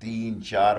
3, 4,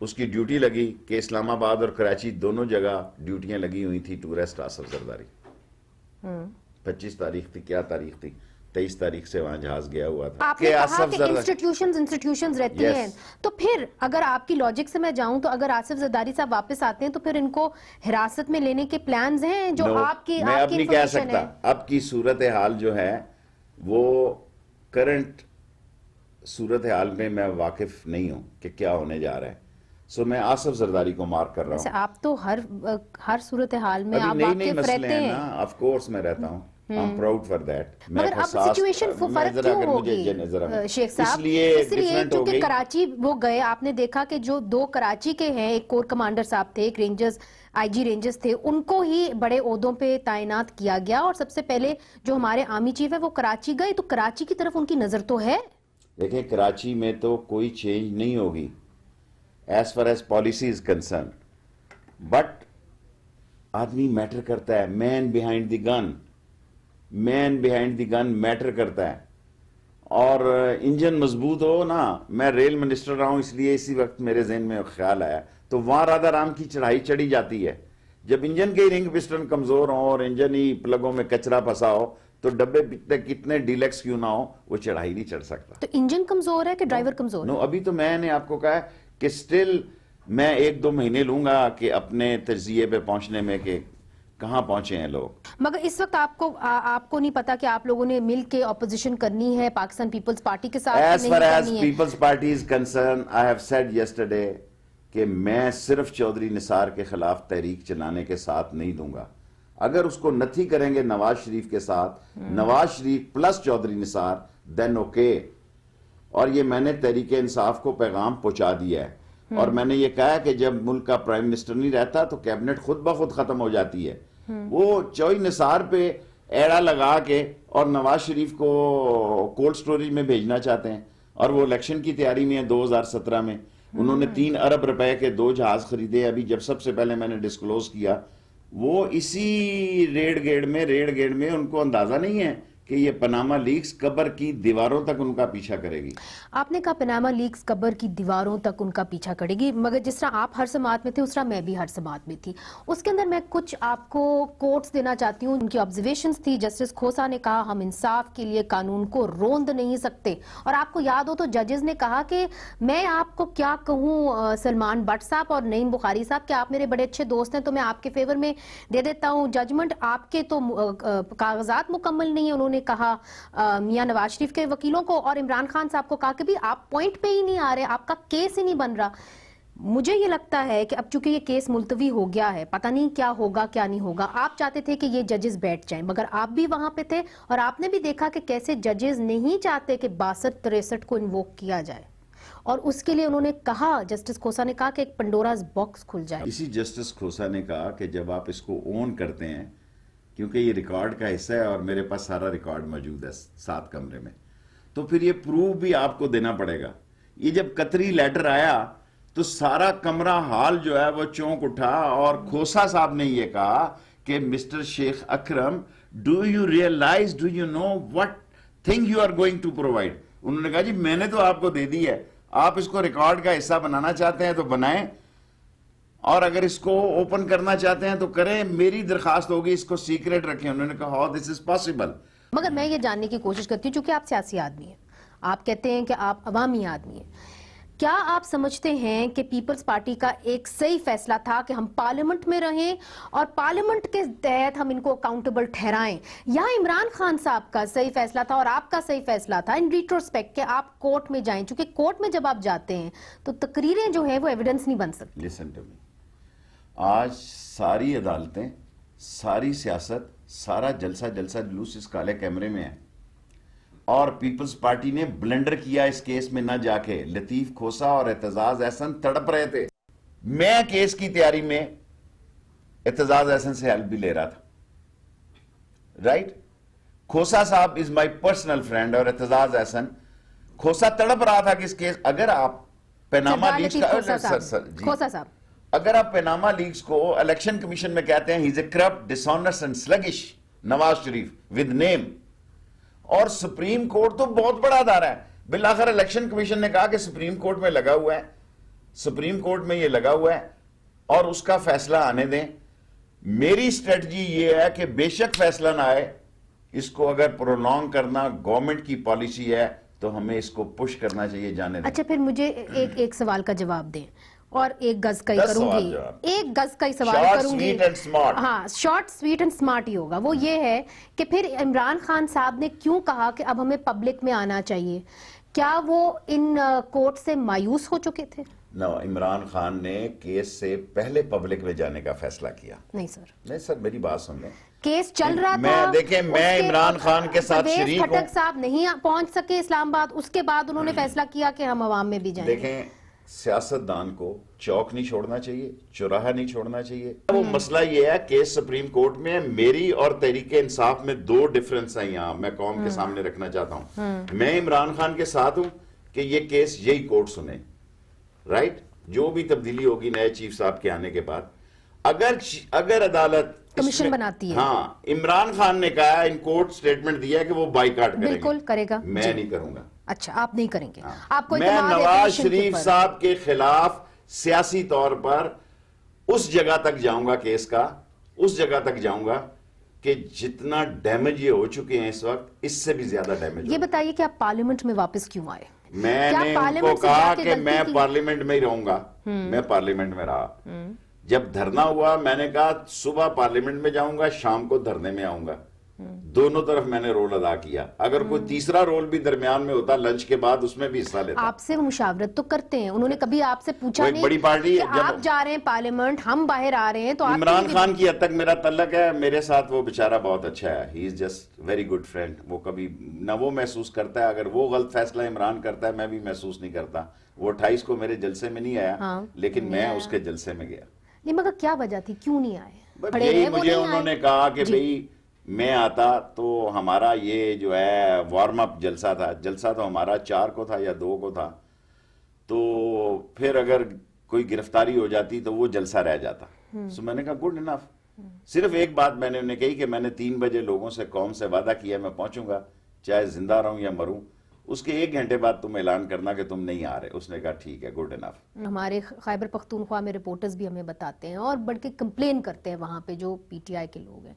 اس کی ڈیوٹی لگی کہ اسلام آباد اور کراچی دونوں جگہ ڈیوٹیاں لگی ہوئی تھی ٹو ریسٹ آصف زرداری. 25 تاریخ تھی, کیا تاریخ تھی, 23 تاریخ سے وہاں جہاز گیا ہوا تھا. آپ نے کہا کہ انسٹیٹیوشنز رہتی ہیں, تو پھر اگر آپ کی لاجک سے میں جاؤں تو اگر آصف زرداری صاحب واپس آتے ہیں تو پھر ان کو حراست میں لینے کے پلانز ہیں جو آپ کی میں اب نہیں کہہ سکتا. اب کی صورتحال جو ہے وہ کرنٹ صورتحال میں میں واقف نہیں ہوں کہ کیا ہونے جا رہا ہے. سو میں آصف زرداری کو مارک کر رہا ہوں. آپ تو ہر صورتحال میں آپ واقف رہتے ہیں. آف کورس میں رہتا ہوں. I'm proud for that. مگر اب سچویشن فرق کیوں ہوگی شیخ صاحب؟ اس لیے کیونکہ کراچی وہ گئے, آپ نے دیکھا کہ جو 2 کراچی کے ہیں, ایک کور کمانڈر صاحب تھے, ایک رینجرز آئی جی رینجرز تھے, ان کو ہی بڑے عہدوں پہ تعینات کیا گیا. اور سب سے پہلے جو ہمارے آرمی چیف ہے وہ کراچی گئے, تو کراچی کی طرف ان کی نظر تو ہے. دیکھیں کراچی میں تو کوئی چینج نہیں ہوگی as far as policy is concern, but آدمی میٹر کرتا ہے. مین بیہائنڈ دی گن میٹر کرتا ہے. اور انجن مضبوط ہو نا. میں ریل منسٹر رہا ہوں, اس لیے اسی وقت میرے ذہن میں خیال آیا, تو وہاں رادھا رام کی چڑھائی چڑھی جاتی ہے. جب انجن کے رنگ پسٹن کمزور ہوں اور انجن ہی پلگوں میں کچرا پھنسا ہو تو ڈبے کتنے ڈیلکس کیوں نہ ہو, وہ چڑھائی نہیں چڑھ سکتا. تو انجن کمزور ہے کہ ڈرائیور کمزور ہے؟ ابھی تو میں نے آپ کو کہا کہ سٹل میں 1-2 مہینے لوں گا کہ اپنے تجزیے پہ پہنچنے میں کہ کہاں پہنچے ہیں لوگ. مگر اس وقت آپ کو نہیں پتا کہ آپ لوگوں نے مل کے اپوزیشن کرنی ہے پاکستان پیپلز پارٹی کے ساتھ as far as Peoples Party is concern, I have said yesterday کہ میں صرف چودھری نثار کے خلاف تحریک چلانے کے ساتھ نہیں دوں گا. اگر اس کو نتھی کریں گے نواز شریف کے ساتھ, نواز شریف پلس چودھری نثار, دین اوکے. اور یہ میں نے تحریک انصاف کو پیغام پہنچا دیا ہے. اور میں نے یہ کہا کہ جب ملک کا پرائم منسٹر نہیں رہتا تو کیبنٹ خود بخود ختم ہو جاتی ہے. وہ چودھری نثار پہ ایڑا لگا کے اور نواز شریف کو کولڈ سٹوریج میں بھیجنا چاہتے ہیں, اور وہ الیکشن کی تیاری میں ہے. 2017 میں انہوں نے 3 ارب روپے کے 2 جہاز خریدے. ابھی جب سب سے پہلے میں نے ڈسکلوز کیا, وہ اسی ریڑ گیڑ میں ان کو اندازہ نہیں ہے کہ یہ پاناما لیکس قبر کی دیواروں تک ان کا پیچھا کرے گی. آپ نے کہا پاناما لیکس قبر کی دیواروں تک ان کا پیچھا کرے گی, مگر جس طرح آپ ہر سماعت میں تھے اس طرح میں بھی ہر سماعت میں تھی. اس کے اندر میں کچھ آپ کو کوٹس دینا چاہتی ہوں. ان کی آبزرویشنز تھی. جسٹس کھوسا نے کہا ہم انصاف کے لیے قانون کو روند نہیں سکتے. اور آپ کو یاد ہو تو ججز نے کہا کہ میں آپ کو کیا کہوں سلمان بٹ صاحب اور نعیم بخاری صاحب کہ آپ میرے بڑے اچھے دوست ہیں تو میں آپ کے فیور میں دے دیتا ہوں ججمنٹ. آپ کے تو کاغذات مکمل نہیں ہیں. انہوں نے کہا میاں نواز شریف کے وکیلوں کو, اور عمران خان صاحب کو کہا کہ بھی آپ پوائنٹ پہ ہی نہیں آ رہے, آپ کا کیس ہی نہیں بن رہا. مجھے یہ لگتا ہے کہ اب چونکہ یہ کیس ملتوی ہو گیا ہے, پتہ نہیں کیا ہوگا کیا نہیں ہوگا. آپ چاہتے تھے کہ یہ ججز بیٹھ جائیں, مگر آپ بھی وہاں پہ تھے اور آپ نے بھی دیکھا کہ کیسے ججز نہیں چاہتے کہ 62-63 کو انووک کیا جائے. اور اس کے لیے انہوں نے کہا, جسٹس کھوسا نے کہا کہ ایک پنڈوراز باکس کھل جائے. اسی جسٹس کھوسا نے کہا کہ جب آپ اس کو اون کرتے ہیں, کیونکہ یہ ریکارڈ کا حصہ ہے اور میرے پاس سارا ریکارڈ موجود ہے 7 کمرے میں, تو پھر یہ پروف بھی آپ کو دینا پڑے گا. یہ جب قطری لیٹر آیا تو سارا کمرہ ہال جو ہے وہ چونک اٹھا, اور کھوسا صاحب نے یہ کہا کہ Mr Sheikh Akram, do you realise, do you know what thing you are going to provide. انہوں نے کہا جی میں نے تو آپ کو دے دی ہے, آپ اس کو ریکارڈ کا حصہ بنانا چاہتے ہیں تو بنائیں, اور اگر اس کو اوپن کرنا چاہتے ہیں تو کریں. میری درخواست ہوگی اس کو سیکریٹ رکھیں. انہوں نے کہا ہاؤ دس از پاسبل. مگر میں یہ جاننے کی کوشش کرتی ہوں, چونکہ آپ سیاسی آدمی ہیں, آپ کہتے ہیں کہ آپ عوامی آدمی ہیں, کیا آپ سمجھتے ہیں کہ پیپلز پارٹی کا ایک صحیح فیصلہ تھا کہ ہم پارلیمنٹ میں رہیں اور پارلیمنٹ کے تحت ہم ان کو اکاؤنٹیبل ٹھہرائیں, یا عمران خان صاحب کا صحیح فیصلہ تھا اور آپ کا صحیح فیصلہ تھا ان ریٹروسپیکٹ کہ آپ کورٹ میں جائیں, چونکہ کورٹ میں جب آپ جاتے ہیں تو تقریریں جو ہیں وہ ایویڈنس نہیں بن سکتی. لسن ٹو می, آج ساری عدالتیں, ساری سیاست, سارا جلسہ جلوس اس کالے کیمرے میں ہے, اور پیپلز پارٹی نے بلنڈر کیا اس کیس میں نہ جا کے. لطیف کھوسا اور اعتزاز احسن تڑپ رہے تھے. میں کیس کی تیاری میں اعتزاز احسن سے ہیلپ بھی لے رہا تھا, رائٹ. کھوسا صاحب از مائی پرسنل فرینڈ, اور اعتزاز احسن, کھوسا تڑپ رہا تھا کہ اس کیس, اگر آپ پیناما لیکس کا, اگر آپ پیناما لیکس کو الیکشن کمیشن میں کہتے ہیں he's a corrupt, dishonest and sluggish Nawaz Sharif with name, اور سپریم کورٹ تو بہت بڑا ادارہ ہے. بالآخر الیکشن کمیشن نے کہا کہ سپریم کورٹ میں لگا ہوا ہے, سپریم کورٹ میں یہ لگا ہوا ہے اور اس کا فیصلہ آنے دیں. میری اسٹریٹجی یہ ہے کہ بے شک فیصلہ نہ آئے, اس کو اگر پرولونگ کرنا گورنمنٹ کی پالیسی ہے تو ہمیں اس کو پش کرنا چاہیے, جانے دیں. اچھا پھر مجھے ایک سوال کا جواب دیں, اور ایک گز کا ہی کروں گی, ایک گز کا ہی سوال کروں گی. ہاں, شارٹ سویٹ اینڈ سمارٹ ہی ہوگا. وہ یہ ہے کہ پھر عمران خان صاحب نے کیوں کہا کہ اب ہمیں پبلک میں آنا چاہیے؟ کیا وہ ان کورٹ سے مایوس ہو چکے تھے؟ نو, عمران خان نے کیس سے پہلے پبلک میں جانے کا فیصلہ کیا. نہیں سر, میری بات سن لیں. کیس چل رہا تھا, دیکھیں میں عمران خان کے ساتھ شریک ہوں. خٹک صاحب نہیں پہنچ سکے اسلام آباد, اس کے بعد انہوں نے فیصلہ کیا کہ ہم عوام میں بھی جائیں. دیکھیں, سیاستدان کو چوک نہیں چھوڑنا چاہیے, چوراہا نہیں چھوڑنا چاہیے. وہ مسئلہ یہ ہے, کیس سپریم کورٹ میں میری اور تحریک انصاف میں دو ڈیفرنس ہیں یہاں, میں قوم کے سامنے رکھنا چاہتا ہوں. میں عمران خان کے ساتھ ہوں کہ یہ کیس یہی کورٹ سنے, رائٹ. جو بھی تبدیلی ہوگی نئے چیف صاحب کے آنے کے بعد, اگر عدالت کمیشن بناتی ہے. ہاں, عمران خان نے کہا, ان کورٹ سٹیٹمنٹ دیا ہے کہ وہ بائیکاٹ کریں گے. بالکل کرے گا. میں نہیں کروں گا. اچھا, آپ نہیں کریں گے. آپ کو میں نواز شریف صاحب کے خلاف سیاسی طور پر اس جگہ تک جاؤں گا, کیس کا اس جگہ تک جاؤں گا کہ جتنا ڈیمیج یہ ہو چکے ہیں اس وقت, اس سے بھی زیادہ ڈیمیج. یہ بتائیے کہ آپ پارلیمنٹ میں واپس کیوں آئے؟ میں نے ان کو کہا کہ میں پارلیمنٹ میں ہی رہوں گا. میں پارلیمنٹ میں رہا. جب دھرنا ہوا میں نے کہا صبح پارلیمنٹ میں جاؤں گا, شام کو دھرنے میں آؤں گا. دونوں طرف میں نے رول ادا کیا. اگر کوئی تیسرا رول بھی درمیان میں ہوتا لنچ کے بعد, اس میں بھی حصہ لیتا. آپ سے مشاورت تو کرتے ہیں, انہوں نے کبھی آپ سے پوچھا نہیں بڑی پارٹی کہ آپ جا رہے ہیں پارلیمنٹ, ہم باہر آ رہے ہیں تو آپ؟ عمران خان کی حد تک میرا تعلق ہے, میرے ساتھ وہ بیچارہ بہت اچھا ہے. He is just very good friend. وہ کبھی نہ وہ محسوس کرتا ہے اگر وہ غلط فیصلہ عمران کرتا ہے, میں بھی محسوس نہیں کرتا. وہ 28 کو میرے جلسے میں نہیں آیا, لیکن میں اس کے جلسے میں گیا. نہیں, مگر کیا وجہ تھی, کیوں نہیں آئے؟ یہی مجھے انہوں نے کہا کہ بھئی میں آتا تو ہمارا یہ جو ہے وارم اپ جلسہ تھا, جلسہ تو ہمارا 4 کو تھا یا 2 کو تھا, تو پھر اگر کوئی گرفتاری ہو جاتی تو وہ جلسہ رہ جاتا. سو میں نے کہا گڈ انف. صرف ایک بات میں نے انہیں کہی کہ میں نے 3 بجے لوگوں سے, قوم سے وعدہ کیا میں پہنچوں گا, چاہے زندہ رہوں یا مروں. اس کے 1 گھنٹے بعد تم اعلان کرنا کہ تم نہیں آ رہے. اس نے کہا ٹھیک ہے, گڈ انف. ہمارے خیبر پختونخوا میں رپورٹرز بھی ہمیں بتاتے ہیں اور بڑھ کے کمپلین کرتے ہیں وہاں پہ جو پی ٹی آئی کے لوگ ہیں.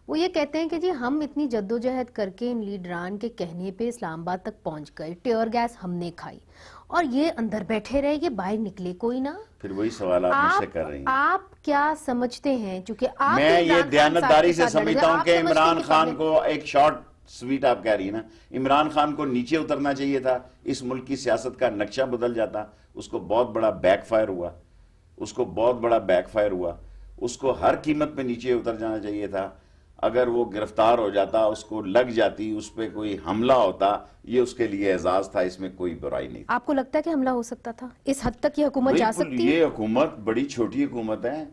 وہ یہ کہتے ہیں کہ جی ہم اتنی جدوجہد کر کے ان لیڈران کے کہنے پہ اسلام آباد تک پہنچ گئے, ٹیئر گیس ہم نے کھائی, اور یہ اندر بیٹھے رہے, یہ باہر نکلے کوئی نہ. پھر وہی سوال آپ مجھ سے کر رہی ہیں. آپ کیا سمجھتے ہیں, چونکہ آپ میں یہ دیانتداری سے سمجھتا ہوں کہ عمران خان کو ایک شارٹ سویٹ آپ کہہ رہی ہیں نا, عمران خان کو نیچے اترنا چاہیے تھا, اس ملک کی سیاست کا نقشہ بدل جاتا. اس کو بہت بڑا بیک فائر ہوا, اس کو ہر قیمت پہ نیچے اتر جانا چاہیے تھا. اگر وہ گرفتار ہو جاتا, اس کو لگ جاتی, اس پہ کوئی حملہ ہوتا, یہ اس کے لیے اعزاز تھا, اس میں کوئی برائی نہیں. آپ کو لگتا ہے کہ حملہ ہو سکتا تھا؟ اس حد تک یہ حکومت جا سکتی ہے؟ یہ حکومت بڑی چھوٹی حکومت ہے,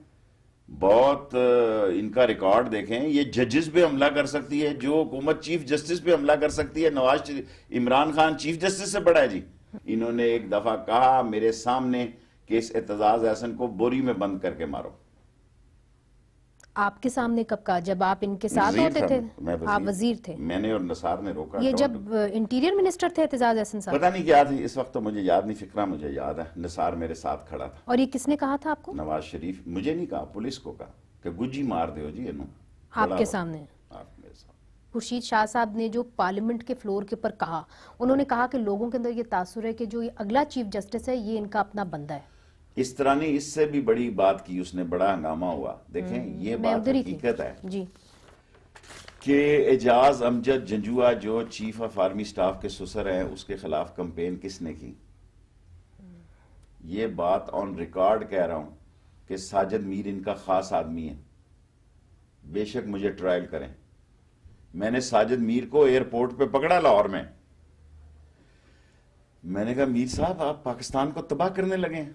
بہت ان کا ریکارڈ دیکھیں. یہ ججز پہ حملہ کر سکتی ہے, جو حکومت چیف جسٹس پہ حملہ کر سکتی ہے. عمران خان چیف جسٹس سے بڑا ہے جی. انہوں نے ایک دفعہ کہا میرے سامنے کہ اس اعتزاز احسن کو بوری میں بند کر کے مارو. آپ کے سامنے کب کہا؟ جب آپ ان کے ساتھ ہوتے تھے؟ آپ وزیر تھے. میں نے اور نثار نے روکا. یہ جب انٹیریئر منسٹر تھے اعتزاز احسن صاحب؟ پتہ نہیں کیا تھی اس وقت, تو مجھے یاد نہیں, فکرہ مجھے یاد ہے. نثار میرے ساتھ کھڑا تھا. اور یہ کس نے کہا تھا آپ کو؟ نواز شریف. مجھے نہیں کہا, پولیس کو کہا کہ گجی مار دیو جی انہوں. آپ کے سامنے؟ خورشید شاہ صاحب نے جو پارلیمنٹ کے فلور کے اوپر کہا, انہوں نے کہا کہ لوگوں کے اندر یہ تاثر ہے کہ جو یہ اگلا چیف جسٹس ہے یہ ان کا اپنا بندہ ہے. اس طرح نہیں, اس سے بھی بڑی بات کی اس نے, بڑا ہنگامہ ہوا. دیکھیں یہ بات حقیقت ہے جی کہ اعجاز امجد جنجوعہ جو چیف آف آرمی سٹاف کے سسر ہیں, اس کے خلاف کمپین کس نے کی. یہ بات آن ریکارڈ کہہ رہا ہوں کہ ساجد میر ان کا خاص آدمی ہے. بے شک مجھے ٹرائل کریں. میں نے ساجد میر کو ایئرپورٹ پہ پکڑا لاہور میں. میں نے کہا میر صاحب آپ پاکستان کو تباہ کرنے لگے ہیں,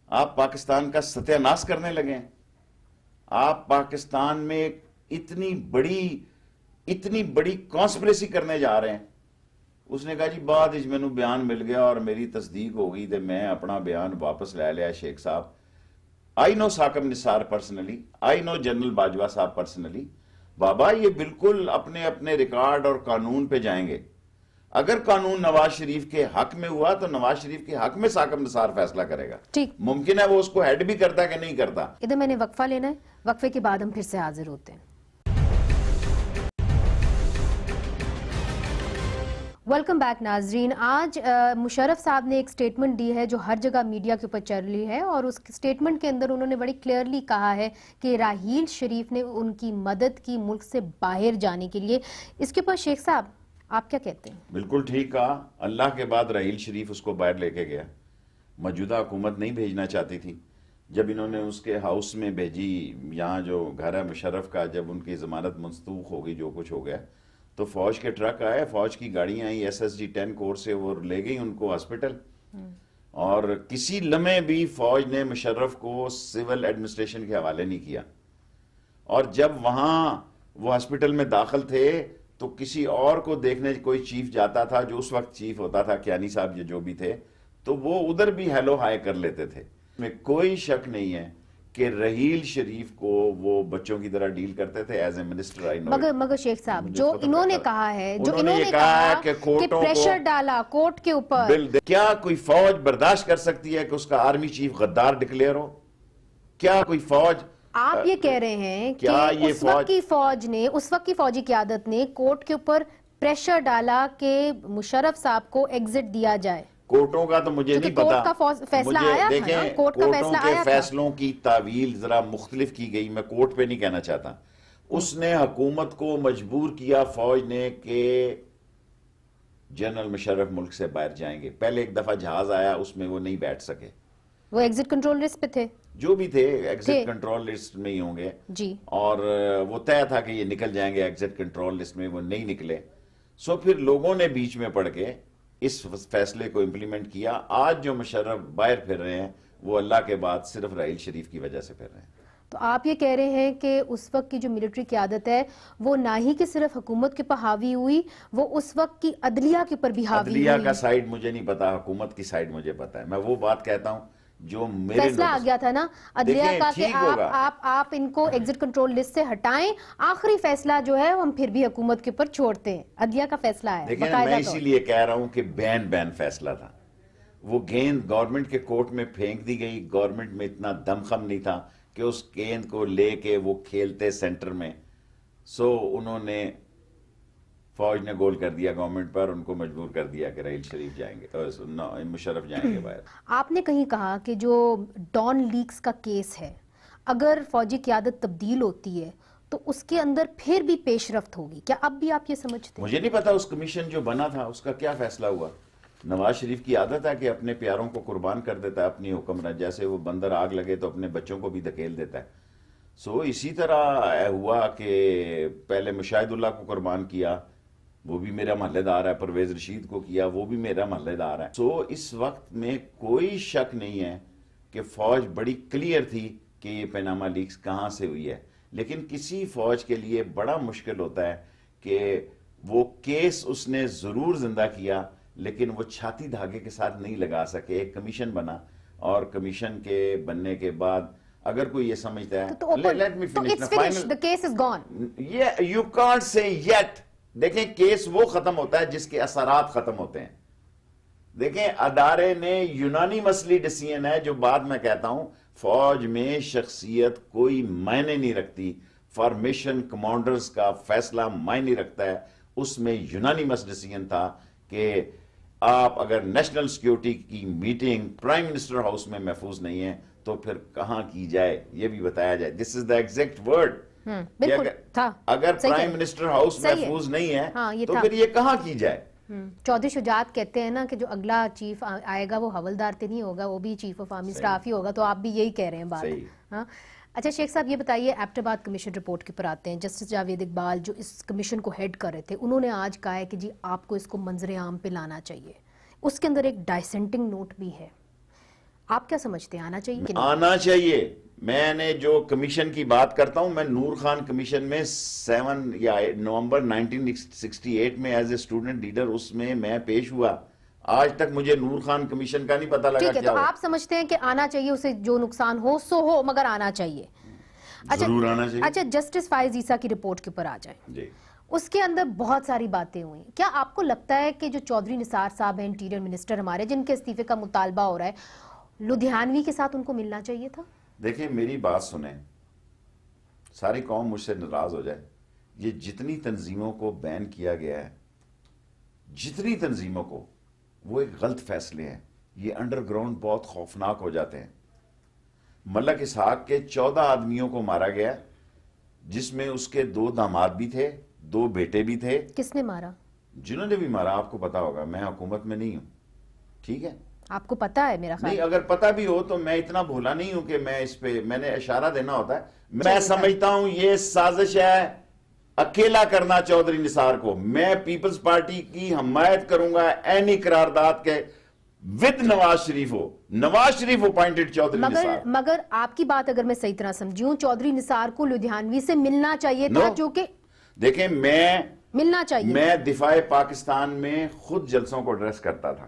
آپ پاکستان کا ستیہ ناش کرنے لگے ہیں, آپ پاکستان میں اتنی بڑی کانسپریسی کرنے جا رہے ہیں. اس نے کہا جی بعد میں نے بیان مل گیا اور میری تصدیق ہو گئی تو میں اپنا بیان واپس لے لیا. شیخ صاحب, آئی نو ثاقب نثار پرسنلی, آئی نو جنرل باجوہ صاحب پرسنلی. بابا یہ بالکل اپنے ریکارڈ اور قانون پہ جائیں گے. اگر قانون نواز شریف کے حق میں ہوا تو نواز شریف کے حق میں ثاقب نثار فیصلہ کرے گا. ٹھیک, ممکن ہے وہ اس کو ہیڈ بھی کرتا ہے کہ نہیں کرتا. ادھر میں نے وقفہ لینا ہے, وقفے کے بعد ہم پھر سے حاضر ہوتے ہیں. ویلکم بیک ناظرین. آج مشرف صاحب نے ایک سٹیٹمنٹ دی ہے جو ہر جگہ میڈیا کے اوپر چل رہی ہے, اور اس سٹیٹمنٹ کے اندر انہوں نے بڑی کلیئرلی کہا ہے کہ راحیل شریف نے ان کی مدد کی ملک سے باہر جانے کے لیے. اس کے اوپر شیخ صاحب آپ کیا کہتے ہیں؟ بالکل ٹھیک کہا. اللہ کے بعد راحیل شریف اس کو باہر لے کے گیا. موجودہ حکومت نہیں بھیجنا چاہتی تھی. جب انہوں نے اس کے ہاؤس میں بھیجی, یہاں جو گھر ہے مشرف کا, جب ان کی ضمانت منسوخ ہو گئی, جو کچھ ہو گیا, تو فوج کے ٹرک آئے, فوج کی گاڑیاں آئیں SSG-10 کور سے, وہ لے گئی ان کو ہاسپٹل. اور کسی لمحے بھی فوج نے مشرف کو سول ایڈمنسٹریشن کے حوالے نہیں کیا. اور جب وہاں وہ ہاسپٹل میں داخل تھے تو کسی اور کو دیکھنے کوئی چیف جاتا تھا, جو اس وقت چیف ہوتا تھا, کیانی صاحب جو بھی تھے, تو وہ ادھر بھی ہیلو ہائی کر لیتے تھے. میں کوئی شک نہیں ہے کہ راحیل شریف کو وہ بچوں کی طرح ڈیل کرتے تھے ایز اے منسٹر. مگر شیخ صاحب جو انہوں نے کہا ہے, جو انہوں نے کہا کہ پریشر ڈالا کورٹ کے اوپر, کیا کوئی فوج برداشت کر سکتی ہے کہ اس کا آرمی چیف غدار ڈکلیئر ہو؟ کیا کوئی فوج؟ آپ یہ کہہ رہے ہیں کہ اس وقت کی فوج نے, اس وقت کی فوجی قیادت نے کورٹ کے اوپر پریشر ڈالا کہ مشرف صاحب کو ایگزٹ دیا جائے. کورٹوں کا تو مجھے نہیں پتا. دیکھیں, کورٹوں کے فیصلوں کی تعویل ذرا مختلف کی گئی. میں کورٹ پہ نہیں کہنا چاہتا. اس نے حکومت کو مجبور کیا فوج نے کہ جنرل مشرف ملک سے باہر جائیں گے. پہلے ایک دفعہ جہاز آیا, اس میں وہ نہیں بیٹھ سکے. وہ ایگزٹ کنٹرول لسٹ پہ تھے, جو بھی تھے ایگزٹ کنٹرول لسٹ میں ہی ہوں گے جی. اور وہ طے تھا کہ یہ نکل جائیں گے ایگزٹ کنٹرول لسٹ میں, وہ نہیں نکلے. سو پھر لوگوں نے بیچ میں پڑھ کے اس فیصلے کو امپلیمنٹ کیا. آج جو مشرف باہر پھر رہے ہیں وہ اللہ کے بعد صرف راحیل شریف کی وجہ سے پھر رہے ہیں. تو آپ یہ کہہ رہے ہیں کہ اس وقت کی جو ملٹری قیادت ہے وہ نہ ہی کہ صرف حکومت کے اوپر حاوی ہوئی, وہ اس وقت کی عدلیہ کے اوپر بھی حاوی ہوئی. عدلیہ کا سائیڈ مجھے نہیں پتا, حکومت کی سائیڈ مجھے پتا ہے. میں وہ بات کہتا ہوں جو میرے فیصلہ آ گیا تھا نا عدلیہ کا کہ آپ ان کو ایگزٹ کنٹرول لسٹ سے ہٹائیں. آخری فیصلہ جو ہے ہم پھر بھی حکومت کے اوپر چھوڑتے ہیں. عدلیہ کا فیصلہ ہے. دیکھیں, میں اسی لیے کہہ رہا ہوں کہ بین فیصلہ تھا. وہ گیند گورنمنٹ کے کورٹ میں پھینک دی گئی. گورنمنٹ میں اتنا دمخم نہیں تھا کہ اس گیند کو لے کے وہ کھیلتے سینٹر میں. سو انہوں نے, فوج نے گول کر دیا گورنمنٹ پر, ان کو مجبور کر دیا کہ راحیل شریف جائیں گے, مشرف جائیں گے باہر. آپ نے کہیں کہا کہ جو ڈان لیکس کا کیس ہے, اگر فوجی قیادت تبدیل ہوتی ہے تو اس کے اندر پھر بھی پیش رفت ہوگی. کیا اب بھی آپ یہ سمجھتے ہیں؟ مجھے نہیں پتا اس کمیشن جو بنا تھا اس کا کیا فیصلہ ہوا. نواز شریف کی عادت ہے کہ اپنے پیاروں کو قربان کر دیتا ہے اپنی حکمران. جیسے وہ بندر آگ لگے تو اپنے بچوں کو بھی دھکیل دیتا ہے. سو اسی طرح ہوا کہ پہلے مشاہد اللہ کو قربان کیا, وہ بھی میرا محلے دار ہے. پرویز رشید کو کیا, وہ بھی میرا محلے دار ہے. سو اس وقت میں کوئی شک نہیں ہے کہ فوج بڑی کلیئر تھی کہ یہ پیناما لیکس کہاں سے ہوئی ہے. لیکن کسی فوج کے لیے بڑا مشکل ہوتا ہے کہ وہ کیس اس نے ضرور زندہ کیا لیکن وہ چھاتی دھاگے کے ساتھ نہیں لگا سکے. ایک کمیشن بنا, اور کمیشن کے بننے کے بعد اگر کوئی یہ سمجھتا ہے let me finish the final, the case is gone. Yeah, you can't say yet. دیکھیں, کیس وہ ختم ہوتا ہے جس کے اثرات ختم ہوتے ہیں. دیکھیں, ادارے نے یونانی مسئلہ ڈیسیژن ہے جو بعد میں کہتا ہوں, فوج میں شخصیت کوئی معنی نہیں رکھتی. فارمیشن کمانڈرز کا فیصلہ معنی رکھتا ہے. اس میں یونانی مسئلہ ڈیسیژن تھا کہ آپ اگر نیشنل سیکیورٹی کی میٹنگ پرائم منسٹر ہاؤس میں محفوظ نہیں ہے تو پھر کہاں کی جائے, یہ بھی بتایا جائے. دس از دا ایگزیکٹ ورڈ. اگر پرائم منسٹر ہاؤس محفوظ نہیں ہے تو پھر یہ کہاں کی جائے. چودھری شجاعت کہتے ہیں نا کہ جو اگلا چیف آئے گا وہ حولدار تو نہیں ہوگا, وہ بھی چیف آف آرمی اسٹاف ہی ہوگا. تو آپ بھی یہی کہہ رہے ہیں بات. اچھا شیخ صاحب, یہ بتائیے, ایبٹ آباد کمیشن رپورٹ کے پر آتے ہیں. جسٹس جاوید اقبال جو اس کمیشن کو ہیڈ کر رہے تھے, انہوں نے آج کہا ہے کہ جی آپ کو اس کو منظر عام پہ لانا چاہیے. اس کے اندر ایک ڈائسنٹنگ نوٹ بھی ہے. آپ کیا سمجھتے ہیں, آنا چاہیے کہ نہیں؟ آنا چاہیے. میں نے جو کمیشن کی بات کرتا ہوں, میں نور خان کمیشن میں 7 نومبر 1968 میں ایز اے اسٹوڈنٹ لیڈر اس میں پیش ہوا. آج تک مجھے نور خان کمیشن کا نہیں پتا لگا. ٹھیک ہے, تو آپ سمجھتے ہیں کہ آنا چاہیے, اسے جو نقصان ہو سو ہو, مگر آنا چاہیے. ضرور آنا چاہیے. اچھا, جسٹس فائز عیسیٰ کی رپورٹ کے اوپر آ جائیں. جی, اس کے اندر بہت ساری باتیں ہوئی. کیا آپ کو لگتا ہے کہ جو چودھری نثار صاحب ہیں انٹیریئر منسٹر ہمارے, جن کے استعفے کا مطالبہ ہو رہا ہے, لدھیانوی کے ساتھ ان کو ملنا چاہیے تھا؟ دیکھیں میری بات سنیں, ساری قوم مجھ سے ناراض ہو جائے, یہ جتنی تنظیموں کو بین کیا گیا ہے, جتنی تنظیموں کو, وہ ایک غلط فیصلے ہیں. یہ انڈر گراؤنڈ بہت خوفناک ہو جاتے ہیں. ملک اسحاق کے 14 آدمیوں کو مارا گیا, جس میں اس کے 2 داماد بھی تھے, 2 بیٹے بھی تھے. کس نے مارا؟ جنہوں نے بھی مارا آپ کو پتا ہوگا, میں حکومت میں نہیں ہوں, ٹھیک ہے؟ آپ کو پتا ہے میرا خیال؟ نہیں, اگر پتا بھی ہو تو میں اتنا بھولا نہیں ہوں کہ میں اس پہ, میں نے اشارہ دینا ہوتا ہے. میں سمجھتا ہوں یہ سازش ہے اکیلا کرنا چودھری نثار کو. میں پیپلز پارٹی کی حمایت کروں گا اینی قرارداد کے ود نواز شریف ہو. نواز شریف اپوائنٹڈ چودھری نثار. مگر آپ کی بات اگر میں صحیح طرح سمجھوں, چودھری نثار کو لدھیانوی سے ملنا چاہیے تھا, جو کہ دیکھیں ملنا چاہیے. میں دفاع پاکستان میں خود جلسوں کو ایڈریس کرتا تھا,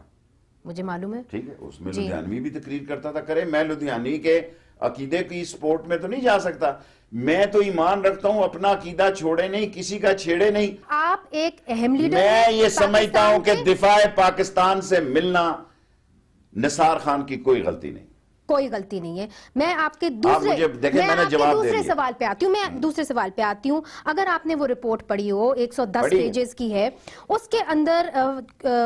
مجھے معلوم ہے, ٹھیک ہے, اس میں لدھیانوی بھی تقریر کرتا تھا. کرے, میں لدھیانوی کے عقیدے کی سپورٹ میں تو نہیں جا سکتا. میں تو ایمان رکھتا ہوں, اپنا عقیدہ چھوڑے نہیں, کسی کا چھیڑے نہیں. آپ ایک اہم لیڈر میں ہیں یہ سمجھتا ہوں کہ دفاع پاکستان سے ملنا نثار خان کی کوئی غلطی نہیں, کوئی غلطی نہیں ہے. میں آپ کے دوسرے سوال پہ آتی ہوں. اگر آپ نے وہ رپورٹ پڑھی ہو, 110 پیجز کی ہے, اس کے اندر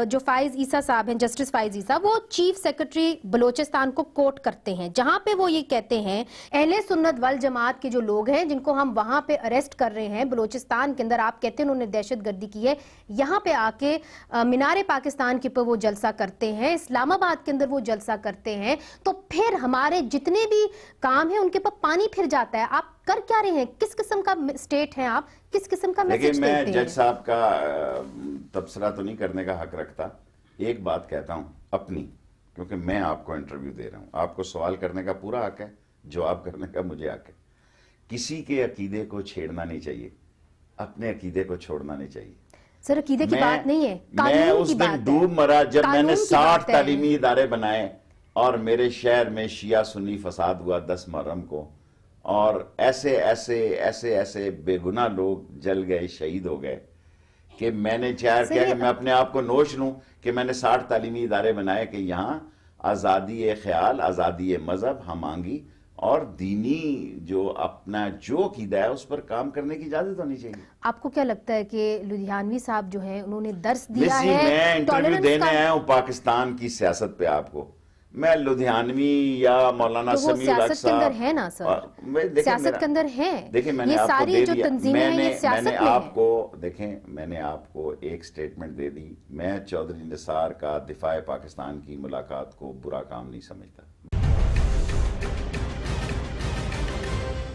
جو فائز عیسیٰ صاحب ہیں, جسٹس فائز عیسیٰ, وہ چیف سیکرٹری بلوچستان کو کوٹ کرتے ہیں, جہاں پہ وہ یہ کہتے ہیں اہل سنت والجماعت کے جو لوگ ہیں جن کو ہم وہاں پہ اریسٹ کر رہے ہیں بلوچستان کے اندر, آپ کہتے ہیں انہوں نے دہشت گردی کی ہے, یہاں پہ آ کے مینار پاکستان کے اوپر وہ جلسہ کرتے ہیں, اسلام آباد کے اندر وہ جلسہ کرتے ہیں, تو پھر ہمارے جتنے بھی کام ہیں ان کے پاس پانی پھر جاتا ہے. آپ کر کیا رہے ہیں؟ کس قسم کا اسٹیٹ ہیں آپ؟ کس قسم کا میسج دیتے ہیں؟ میں جج صاحب کا تبصرہ تو نہیں کرنے کا حق رکھتا. ایک بات کہتا ہوں اپنی, کیونکہ میں آپ کو انٹرویو دے رہا ہوں, آپ کو سوال کرنے کا پورا حق ہے, جواب کرنے کا مجھے حق ہے. کسی کے عقیدے کو چھیڑنا نہیں چاہیے, اپنے عقیدے کو چھوڑنا نہیں چاہیے. سر عقیدے کی بات نہیں ہے, میں اس دن ڈوب مرا جب میں نے 60 تعلیمی ادارے بنائے اور میرے شہر میں شیعہ سنی فساد ہوا 10 محرم کو, اور ایسے ایسے ایسے ایسے بے گناہ لوگ جل گئے, شہید ہو گئے, کہ میں نے چاہ کیا کہ میں اپنے آپ کو نوش لوں کہ میں نے 60 تعلیمی ادارے بنائے کہ یہاں آزادی خیال, آزادی مذہب, ہم آہنگی اور دینی جو اپنا جو عقیدہ ہے اس پر کام کرنے کی اجازت ہونی چاہیے. آپ کو کیا لگتا ہے کہ لدھیانوی صاحب جو ہیں انہوں نے درس دیا ہے؟ میں انٹرویو دینے آیا ہوں پاکستان کی سیاست پہ آپ کو. میں لدھیانوی یا مولانا سمیع الحق سیاست کے اندر ہے نا سر, سیاست کے اندر ہے. دیکھیں میں نے آپ کو دے دیا, میں نے آپ کو ایک سٹیٹمنٹ دے دی. میں چودھری نثار کا دفاع پاکستان کی ملاقات کو برا کام نہیں سمجھتا.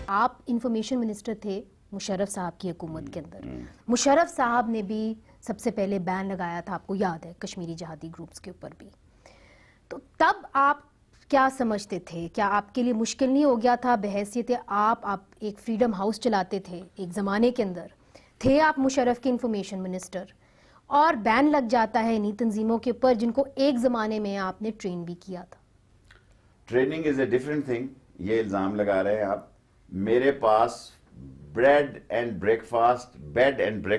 آپ انفارمیشن منسٹر تھے مشرف صاحب کی حکومت کے اندر. مشرف صاحب نے بھی سب سے پہلے بین لگایا تھا, آپ کو یاد ہے, کشمیری جہادی گروپس کے اوپر بھی. تو تب آپ کیا سمجھتے تھے؟ کیا آپ کے لیے مشکل نہیں ہو گیا تھا بحیثیت آپ ایک فریڈم ہاؤس چلاتے تھے, ایک زمانے کے اندر تھے آپ مشرف کے انفارمیشن منسٹر, اور بین لگ جاتا ہے انہی تنظیموں کے اوپر جن کو ایک زمانے میں آپ نے ٹرین بھی کیا تھا؟ Training is a different thing. یہ الزام لگا رہے ہیں آپ. میرے پاس بیڈ اینڈ بریک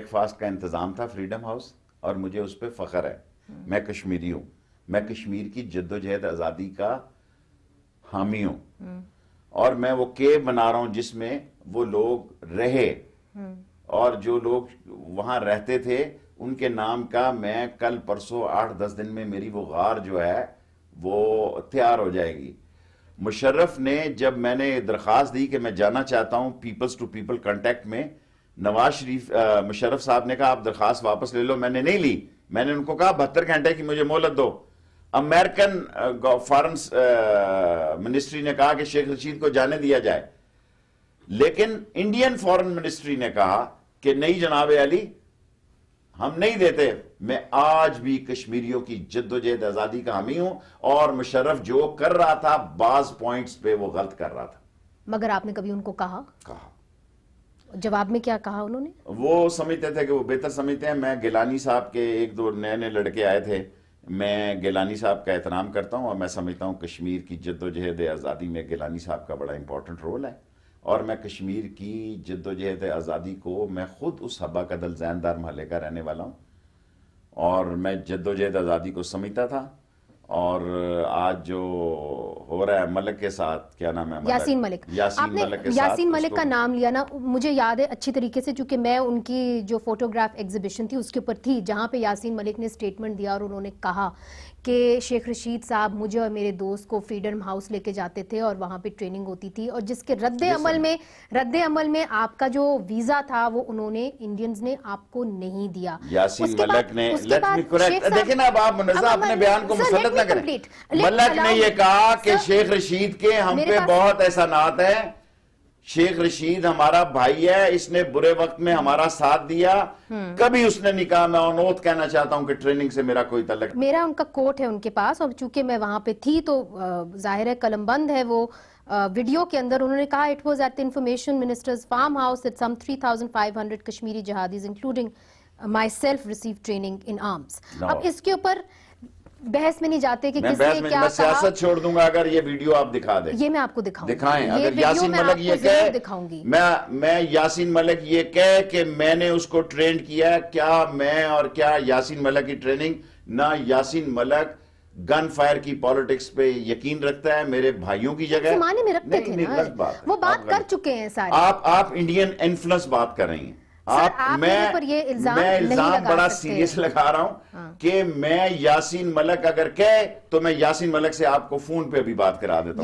فاسٹ کا انتظام تھا فریڈم ہاؤس, اور مجھے اس پہ فخر ہے. میں کشمیری ہوں, میں کشمیر کی جدوجہد آزادی کا حامی ہوں, اور میں وہ کیب بنا رہا ہوں جس میں وہ لوگ رہے, اور جو لوگ وہاں رہتے تھے ان کے نام کا میں کل پرسوں 8-10 دن میں میری وہ غار جو ہے وہ تیار ہو جائے گی. مشرف نے جب میں نے درخواست دی کہ میں جانا چاہتا ہوں پیپلز ٹو پیپل کانٹیکٹ میں, مشرف صاحب نے کہا آپ درخواست واپس لے لو. میں نے نہیں لی, میں نے ان کو کہا 72 گھنٹے کی مجھے مہلت دو. امریکن فارن منسٹری نے کہا کہ شیخ رشید کو جانے دیا جائے, لیکن انڈین فارن منسٹری نے کہا کہ نہیں جناب علی, ہم نہیں دیتے. میں آج بھی کشمیریوں کی جدوجہد آزادی کا حامی ہوں, اور مشرف جو کر رہا تھا بعض پوائنٹس پہ وہ غلط کر رہا تھا. مگر آپ نے کبھی ان کو کہا جواب میں کیا کہا انہوں نے؟ وہ سمجھتے تھے کہ وہ بہتر سمجھتے ہیں. میں گیلانی صاحب کے 1-2 نئے لڑکے آئے تھے, میں گیلانی صاحب کا احترام کرتا ہوں, اور میں سمجھتا ہوں کشمیر کی جدوجہد آزادی میں گیلانی صاحب کا بڑا امپورٹنٹ رول ہے. اور میں کشمیر کی جدوجہد آزادی کو، میں خود اس حبہ کدل زیندار محلے کا رہنے والا ہوں، اور میں جدوجہد آزادی کو سمجھتا تھا. اور آج جو ہو رہا ہے ملک کے ساتھ، کیا نام ہے، یاسین ملک، آپ نے یاسین ملک کا نام لیا نا، مجھے یاد ہے اچھی طریقے سے، چونکہ میں ان کی جو فوٹوگراف ایگزیبیشن تھی اس کے اوپر تھی، جہاں پہ یاسین ملک نے اسٹیٹمنٹ دیا اور انہوں نے کہا کہ شیخ رشید صاحب مجھے اور میرے دوست کو فریڈم ہاؤس لے کے جاتے تھے اور وہاں پہ ٹریننگ ہوتی تھی، اور جس کے رد عمل میں آپ کا جو ویزا تھا وہ انہوں نے انڈینز نے آپ کو نہیں دیا. یاسین ملک نے، لیٹ می کریکٹ، دیکھیں نا، اب آپ منزہ اپنے بیان کو مسلط نہ کریں. ملک نے یہ کہا کہ شیخ رشید کے ہم پہ بہت احسانات ہیں، شیخ رشید ہمارا بھائی ہے، اس نے برے وقت میں ہمارا ساتھ دیا. کبھی اس نے نہیں کہا میں آن اوتھ کہنا چاہتا ہوں کہ ٹریننگ سے میرا کوئی تعلق. میرا ان کا کوٹ ہے ان کے پاس، اور چونکہ میں وہاں پہ تھی تو ظاہر ہے قلم بند ہے وہ ویڈیو کے اندر. انہوں نے کہا it was at the information ministers farmhouse that some 3500 Kashmiri jihadis including myself receive training in arms. اب اس کے اوپر بحث میں نہیں جاتے کہ کس نے کیا کہا. میں سیاست چھوڑ دوں گا اگر یہ ویڈیو آپ دکھا دیں. یہ میں آپ کو دکھائیں. اگر یاسین ملک یہ کہے، میں یاسین ملک یہ کہے کہ میں نے اس کو ٹرینڈ کیا ہے، کیا میں اور کیا یاسین ملک کی ٹریننگ، نہ یاسین ملک گن فائر کی پالیٹکس پہ یقین رکھتا ہے. میرے بھائیوں کی جگہ زمانے میں رکھتے تھے نا، وہ بات کر چکے ہیں سارے. آپ انڈین انفلوئنس بات کر رہی ہیں. میں الزام بڑا سیریس لگا رہا ہوں کہ میں یاسین ملک اگر کہے تو میں یاسین ملک سے آپ کو فون پہ ابھی بات کرا دیتا ہوں.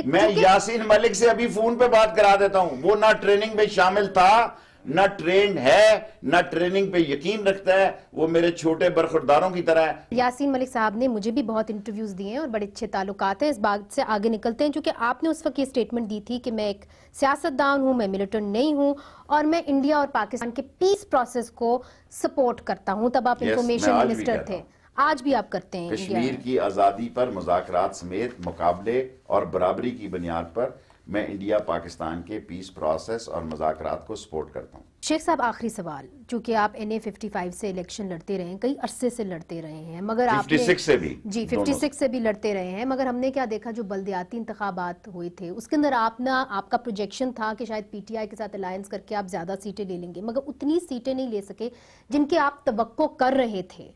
میں یاسین ملک سے ابھی فون پہ بات کرا دیتا ہوں. وہ نہ ٹریننگ میں شامل تھا، نہ ٹرینڈ ہے، نہ ٹریننگ پہ یقین رکھتا ہے. وہ میرے چھوٹے برخورداروں کی طرح ہے. یاسین ملک صاحب نے مجھے بھی بہت انٹرویوز دیے ہیں اور بڑے اچھے تعلقات ہیں. اس بات سے آگے نکلتے ہیں چونکہ آپ نے اس وقت یہ سٹیٹمنٹ دی تھی کہ میں ایک سیاستدان ہوں، میں ملیٹنٹ نہیں ہوں، اور میں انڈیا اور پاکستان کے پیس پروسیس کو سپورٹ کرتا ہوں. تب آپ انفارمیشن منسٹر تھے، آج بھی آپ کرتے ہیں. کشمیر کی آزادی پر مذاکرات سمیت مقابلے اور برابری کی بنیاد پر میں انڈیا پاکستان کے پیس پروسیس اور مذاکرات کو سپورٹ کرتا ہوں. شیخ صاحب آخری سوال، چونکہ آپ NA 55 سے الیکشن لڑتے رہے ہیں، کئی عرصے سے لڑتے رہے ہیں، مگر آپ 56 سے بھی، جی 56 سے بھی لڑتے رہے ہیں، مگر ہم نے کیا دیکھا جو بلدیاتی انتخابات ہوئے تھے اس کے اندر آپ کا پروجیکشن تھا کہ شاید PTI کے ساتھ الائنس کر کے آپ زیادہ سیٹیں لے لیں گے، مگر اتنی سیٹیں نہیں لے سکے جن کے آپ توقع کر رہے تھے.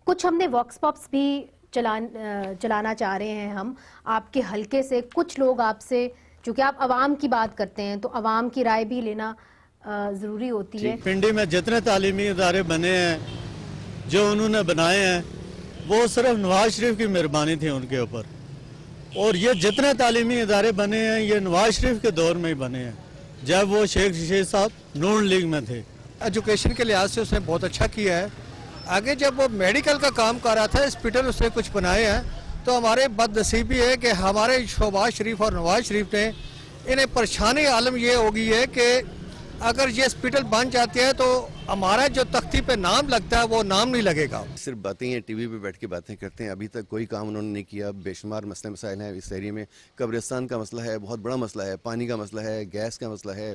کچھ ہم نے واکس پاپس بھی چلانا چاہ رہے ہیں ہم آپ کے حلقے سے. کچھ لوگ آپ سے، چونکہ آپ عوام کی بات کرتے ہیں تو عوام کی رائے بھی لینا ضروری ہوتی ہے. پنڈی میں جتنے تعلیمی ادارے بنے ہیں جو انہوں نے بنائے ہیں وہ صرف نواز شریف کی مہربانی تھی ان کے اوپر، اور یہ جتنے تعلیمی ادارے بنے ہیں یہ نواز شریف کے دور میں ہی بنے ہیں جب وہ شیخ رشید صاحب نون لیگ میں تھے. ایجوکیشن کے لحاظ سے اس نے بہت اچھا کیا ہے. آگے جب وہ میڈیکل کا کام کر رہا تھا، ہاسپٹل اس نے کچھ بنائے ہیں، تو ہمارے بد نصیبی ہے کہ ہمارے شہباز شریف اور نواز شریف نے انہیں پریشانی عالم یہ ہوگی ہے کہ اگر یہ ہاسپٹل بن جاتے ہیں تو ہمارا جو تختی پہ نام لگتا ہے وہ نام نہیں لگے گا. صرف باتیں ہیں، ٹی وی پہ بیٹھ کے باتیں کرتے ہیں. ابھی تک کوئی کام انہوں نے نہیں کیا. بے شمار مسئلے مسائل ہیں اس ایریے میں. قبرستان کا مسئلہ ہے، بہت بڑا مسئلہ ہے. پانی کا مسئلہ ہے، گیس کا مسئلہ ہے،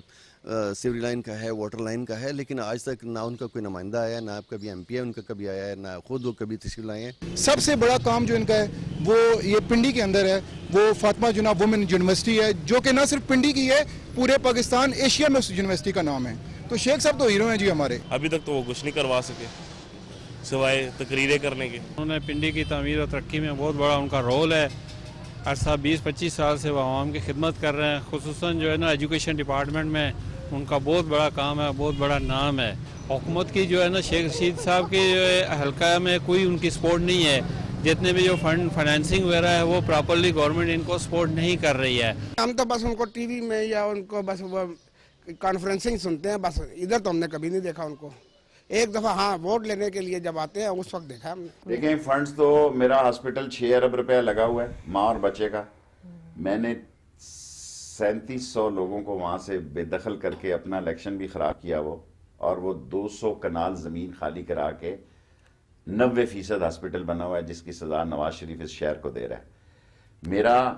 سیوری لائن کا ہے، واٹر لائن کا ہے. لیکن آج تک نہ ان کا کوئی نمائندہ آیا ہے، نہ آپ کبھی MP ہے ان کا کبھی آیا ہے، نہ خود وہ کبھی تشریف لائے ہیں. سب سے بڑا کام جو ان کا ہے وہ یہ پنڈی کے اندر ہے، وہ فاطمہ جناب وومن یونیورسٹی ہے، جو کہ نہ صرف پنڈی کی ہے، پورے پاکستان ایشیا میں اس یونیورسٹی کا نام ہے. تو شیخ صاحب تو ہیرو ہیں جی ہمارے. ابھی تک تو وہ کچھ نہیں کروا سکے سوائے تقریریں کرنے کے. انہوں نے پنڈی کی تعمیر اور ترقی میں بہت بڑا ان کا رول ہے. عرصہ 20-25 سال سے وہ عوام کی خدمت کر رہے ہیں. خصوصاً جو ہے نا ایجوکیشن ڈپارٹمنٹ میں ان کا بہت بڑا کام ہے، بہت بڑا نام ہے. حکومت کی جو ہے نا شیخ رشید صاحب کے جو ہے حلقہ میں کوئی ان کی سپورٹ نہیں ہے. جتنے بھی جو فنانسنگ وغیرہ ہے وہ پراپرلی گورنمنٹ ان کو سپورٹ نہیں کر رہی ہے. ہم تو بس ان کو ٹی وی میں یا ان کو بس وہ کانفرنسنگ سنتے ہیں، بس ادھر تو ہم نے کبھی نہیں دیکھا ان کو. ایک دفعہ ہاں ووٹ لینے کے لیے جب آتے ہیں اس وقت دیکھا ہم نے. دیکھیں فنڈز تو میرا ہاسپٹل 6 ارب روپے لگا ہوا ہے ماں اور بچے کا. میں نے 3700 لوگوں کو وہاں سے بے دخل کر کے اپنا الیکشن بھی خراب کیا وہ، اور وہ 200 کنال زمین خالی کرا کے 90% ہاسپٹل بنا ہوا ہے جس کی سزا نواز شریف اس شہر کو دے رہا ہے. میرا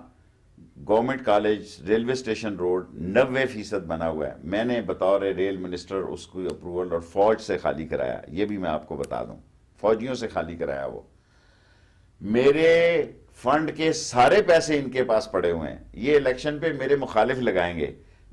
government college railway station road 90% بنا ہوا ہے. میں نے بطور ریل منسٹر اس کو اپروول اور فوج سے خالی کرایا. یہ بھی میں آپ کو بتا دوں، فوجیوں سے خالی کرایا. وہ میرے فنڈ کے سارے پیسے ان کے پاس پڑے ہوئے ہیں. یہ الیکشن پہ میرے مخالف لگائیں گے